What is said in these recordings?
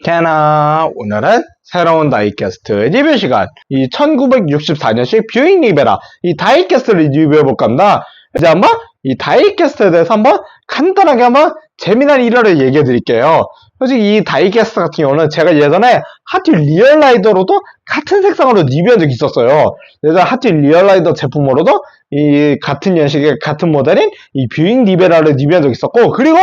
캐나 오늘은 새로운 다이캐스트 리뷰 시간. 이 1964년식 뷰잉 리베라 이 다이캐스트를 리뷰해볼까 합니다. 이제 한번 이 다이캐스트에 대해서 한번 간단하게 한번 재미난 일화를 얘기해 드릴게요. 솔직히 이 다이캐스트 같은 경우는 제가 예전에 핫휠 리얼라이더로도 같은 색상으로 리뷰한 적이 있었어요. 예전에 핫휠 리얼라이더 제품으로도 이 같은 연식의 같은 모델인 이 뷰잉 리베라를 리뷰한 적이 있었고, 그리고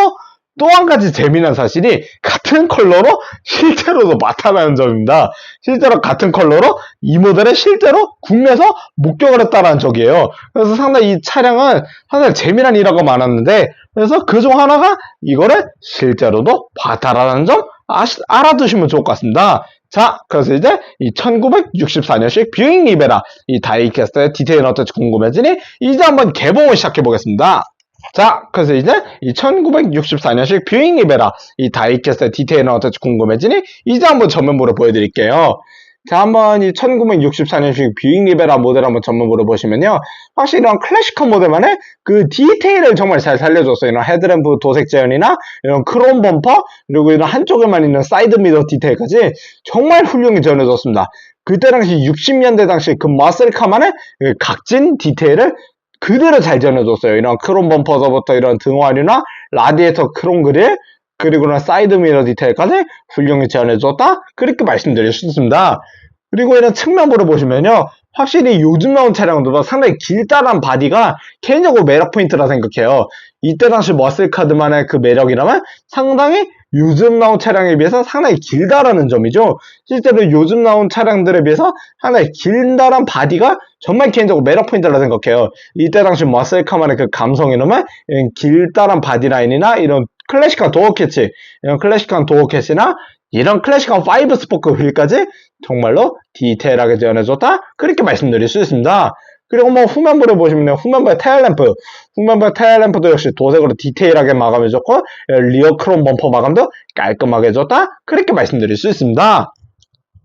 또 한 가지 재미난 사실이 같은 컬러로 실제로도 나타나는 점입니다. 실제로 같은 컬러로 이 모델을 실제로 국내에서 목격을 했다는 적이에요. 그래서 상당히 이 차량은 상당히 재미난 일화가 많았는데, 그래서 그중 하나가 이거를 실제로도 봤다라는 점 알아두시면 좋을 것 같습니다. 자, 그래서 이제 이 1964년식 뷰잉 리베라 이 다이캐스트의 디테일은 어떨지 궁금해지니 이제 한번 개봉을 시작해 보겠습니다. 자, 그래서 이제 이 1964년식 뷰잉 리베라 이 다이캐스트의 디테일은 어떨지 궁금해지니 이제 한번 전면부를 보여드릴게요. 자, 한번 이 1964년식 뷰잉 리베라 모델 한번 전면부를 보시면요, 확실히 이런 클래식한 모델만의 그 디테일을 정말 잘 살려줬어요. 이런 헤드램프 도색 재현이나 이런 크롬 범퍼, 그리고 이런 한쪽에만 있는 사이드 미러 디테일까지 정말 훌륭히 재현해줬습니다. 그때 당시 60년대 당시 그 머슬카만의 각진 디테일을 그대로 잘 전해줬어요. 이런 크롬 범퍼서부터 이런 등화류나 라디에이터 크롬 그릴, 그리고 이런 사이드 미러 디테일까지 훌륭히 전해줬다, 그렇게 말씀드릴 수 있습니다. 그리고 이런 측면부를 보시면요, 확실히 요즘 나온 차량들보다 상당히 길다란 바디가 개인적으로 매력 포인트라 생각해요. 이때 당시 머슬카드만의 그 매력이라면 상당히 요즘 나온 차량에 비해서 상당히 길다라는 점이죠. 실제로 요즘 나온 차량들에 비해서 상당히 길다란 바디가 정말 개인적으로 매력 포인트라 생각해요. 이때 당시 머슬카만의 그 감성이라면 길다란 바디 라인이나 이런 클래식한 도어 캐치, 이런 클래식한 도어 캐치나 이런 클래식한 5 스포크 휠까지 정말로 디테일하게 재현해줬다, 그렇게 말씀드릴 수 있습니다. 그리고 뭐 후면부를 보시면 후면부의 테일램프, 후면부의 테일램프도 역시 도색으로 디테일하게 마감해줬고, 리어 크롬 범퍼 마감도 깔끔하게 해줬다, 그렇게 말씀드릴 수 있습니다.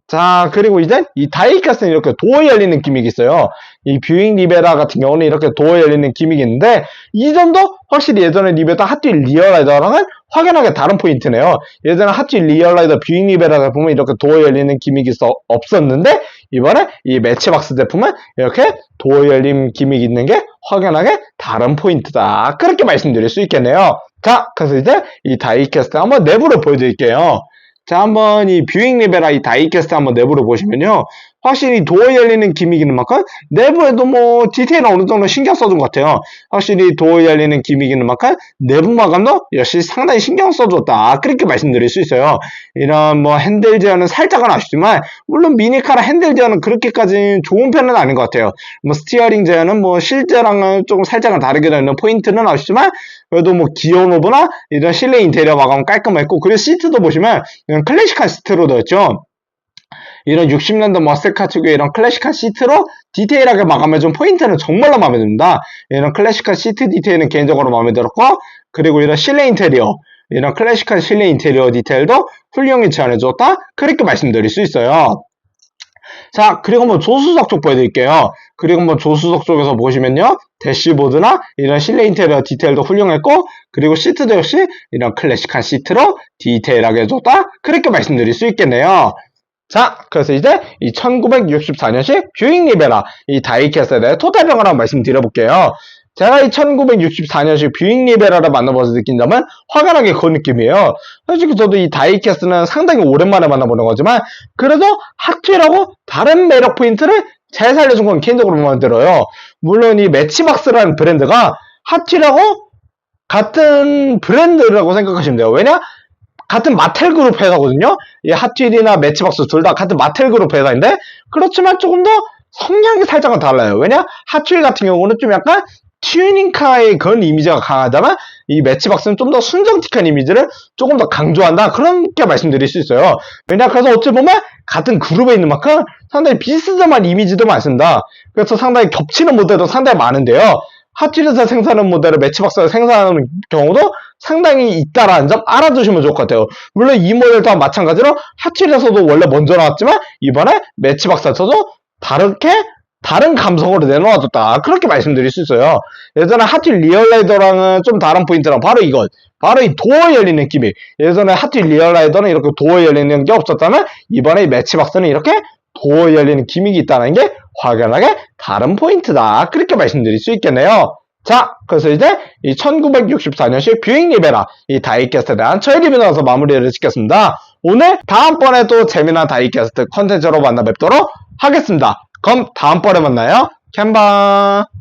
자, 그리고 이제 이 다이캐스트는 이렇게 도어 열리는 기믹이 있어요. 이 뷰잉 리베라 같은 경우는 이렇게 도어 열리는 기믹이 있는데, 이 점도 확실히 예전에 리뷰했던 핫휠 리얼라이더랑은 확연하게 다른 포인트네요. 예전에 핫휠 리얼라이더 뷰잉 리베라 보면 이렇게 도어 열리는 기믹이 없었는데, 이번에 이 매치박스 제품은 이렇게 도어 열림 기믹이 있는 게 확연하게 다른 포인트다, 그렇게 말씀드릴 수 있겠네요. 자, 그래서 이제 이 다이캐스트 한번 내부를 보여드릴게요. 자, 한번 이 뷰잉 리베라 이 다이캐스트 한번 내부를 보시면요, 확실히 도어 열리는 기믹이 있는 만큼 내부에도 뭐 디테일은 어느 정도 신경 써준 것 같아요. 확실히 도어 열리는 기믹이 있는 만큼 내부 마감도 역시 상당히 신경 써줬다, 그렇게 말씀드릴 수 있어요. 이런 뭐 핸들 제어는 살짝은 아쉽지만, 물론 미니카라 핸들 제어는 그렇게까지 좋은 편은 아닌 것 같아요. 뭐 스티어링 제어는 뭐 실제랑은 조금 살짝은 다르게 되는 포인트는 아쉽지만, 그래도 뭐 기어 노브나 이런 실내 인테리어 마감은 깔끔했고, 그리고 시트도 보시면 이런 클래식한 시트로 되었죠. 이런 60년대 머슬카 특유의 이런 클래식한 시트로 디테일하게 마감해준 포인트는 정말로 마음에 듭니다. 이런 클래식한 시트 디테일은 개인적으로 마음에 들었고, 그리고 이런 실내 인테리어, 이런 클래식한 실내 인테리어 디테일도 훌륭히 재현해줬다, 그렇게 말씀드릴 수 있어요. 자, 그리고 한번 조수석 쪽 보여드릴게요. 그리고 한번 조수석 쪽에서 보시면요, 대시보드나 이런 실내 인테리어 디테일도 훌륭했고, 그리고 시트도 역시 이런 클래식한 시트로 디테일하게 해줬다, 그렇게 말씀드릴 수 있겠네요. 자, 그래서 이제 이 1964년식 뷰잉 리베라 이 다이캐스트에 대해 토탈평을 한번 말씀드려볼게요. 제가 이 1964년식 뷰잉 리베라를 만나보면서 느낀 점은 확연하게 그 느낌이에요. 솔직히 저도 이 다이캐스트는 상당히 오랜만에 만나보는 거지만, 그래도 핫휠하고 다른 매력 포인트를 잘 살려준 건 개인적으로 마음에 들어요. 물론 이 매치박스라는 브랜드가 핫휠하고 같은 브랜드라고 생각하시면 돼요. 왜냐? 같은 마텔 그룹 회사거든요. 이 핫휠이나 매치박스 둘 다 같은 마텔 그룹 회사인데, 그렇지만 조금 더 성향이 살짝은 달라요. 왜냐? 핫휠 같은 경우는 좀 약간 튜닝카의 그런 이미지가 강하다면, 이 매치박스는 좀 더 순정틱한 이미지를 조금 더 강조한다, 그렇게 말씀드릴 수 있어요. 왜냐? 그래서 어찌 보면 같은 그룹에 있는 만큼 상당히 비슷한 이미지도 많습니다. 그래서 상당히 겹치는 모델도 상당히 많은데요, 핫휠에서 생산하는 모델을 매치박스에서 생산하는 경우도 상당히 있다라는 점 알아두시면 좋을 것 같아요. 물론 이 모델 또한 마찬가지로 핫휠에서도 원래 먼저 나왔지만, 이번에 매치박스에서도 다른 감성으로 내놓아줬다. 그렇게 말씀드릴 수 있어요. 예전에 하필 리얼라이더랑은 좀 다른 포인트랑 바로 이것. 바로 이 도어 열리는 기믹. 예전에 하필 리얼라이더는 이렇게 도어 열리는 게 없었다면 이번에 이 매치박스는 이렇게 도어 열리는 기믹이 있다는 게 확연하게 다른 포인트다. 그렇게 말씀드릴 수 있겠네요. 자, 그래서 이제 이 1964년식 뷰잉 리베라 이 다이캐스트에 대한 저의 리뷰 나와서 마무리를 짓겠습니다. 오늘 다음번에 또 재미난 다이캐스트 컨텐츠로 만나 뵙도록 하겠습니다. 그럼 다음번에 만나요. 캔바.